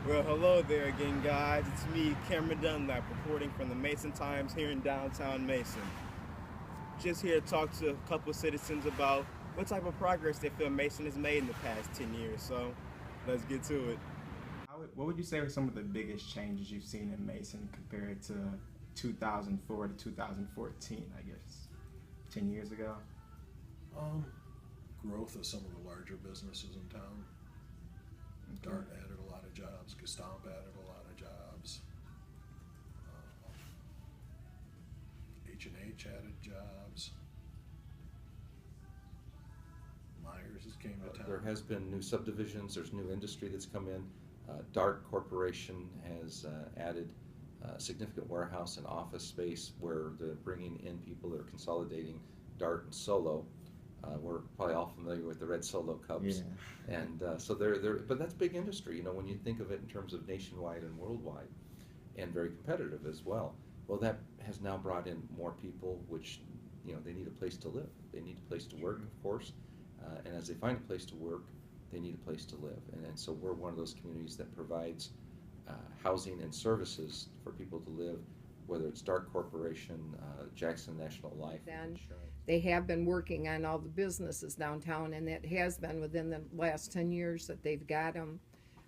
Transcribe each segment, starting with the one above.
Well, hello there again, guys. It's me, Cameron Dunlap, reporting from the Mason Times here in downtown Mason. Just here to talk to a couple of citizens about what type of progress they feel Mason has made in the past 10 years. So, let's get to it. What would you say were some of the biggest changes you've seen in Mason compared to 2004 to 2014, I guess, 10 years ago? Um, Growth of some of the larger businesses in town. Okay. Dart added a lot of jobs. Gestamp added a lot of jobs. H&H added jobs. Myers has came to town. There has been new subdivisions, there's new industry that's come in. Dart Corporation has added significant warehouse and office space where they're bringing in people that are consolidating Dart and Solo. We're probably all familiar with the red Solo cups. Yeah. And so but that's big industry, you know, when you think of it in terms of nationwide and worldwide, and very competitive as well. Well, that has now brought in more people, which, you know, they need a place to live. They need a place to work, of course. And as they find a place to work, they need a place to live. And so we're one of those communities that provides housing and services for people to live, whether it's Dart Corporation, Jackson National Life And Insurance. they have been working on all the businesses downtown, and it has been within the last 10 years that they've got them.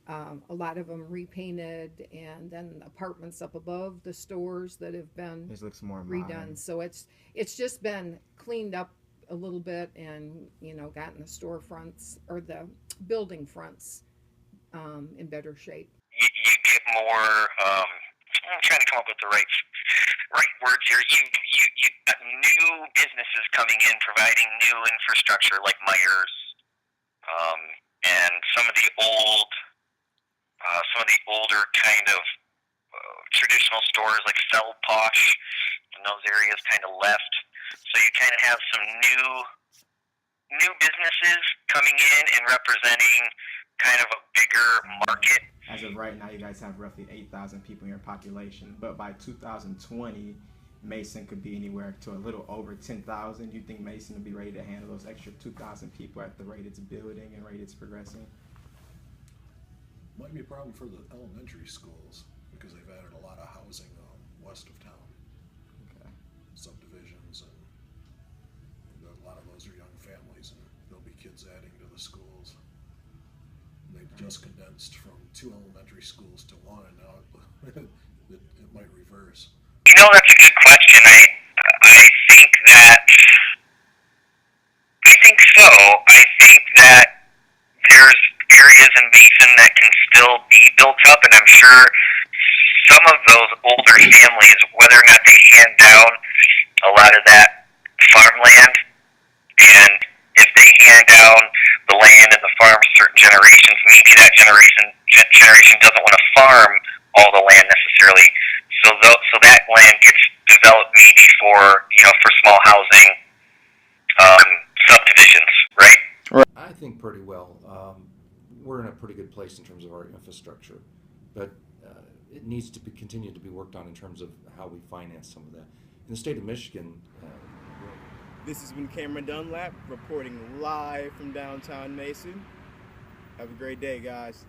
A lot of them repainted, and then apartments up above the stores that have been This looks more redone. modern. So it's just been cleaned up a little bit, and gotten the storefronts or the building fronts in better shape. You get more. I'm trying to come up with the right words here. You got new businesses coming in, providing new infrastructure like Myers, and some of the older kind of traditional stores like Fell Posh in those areas kind of left. So you kind of have some new businesses coming in and representing kind of a bigger market. As of right now, you guys have roughly 8,000 people in your population, but by 2020, Mason could be anywhere to a little over 10,000. You think Mason will be ready to handle those extra 2,000 people at the rate it's building and rate it's progressing? Might be a problem for the elementary schools because they've added a lot of housing west of town. Okay. Subdivisions, and a lot of those are young families, and there'll be kids adding to the schools. They just condensed from 2 elementary schools to 1, and now it might reverse. You know, that's a good question. I think so. I think that there's areas in Mason that can still be built up, and I'm sure some of those older families, whether or not they hand down a lot of that farmland, and if they hand down the land and the farm to certain generations, maybe that generation doesn't want to farm all the land necessarily. So that land gets developed maybe for small housing subdivisions, right? I think pretty well. We're in a pretty good place in terms of our infrastructure, but it needs to continue to be worked on in terms of how we finance some of that. In the state of Michigan, This has been Cameron Dunlap reporting live from downtown Mason. Have a great day, guys.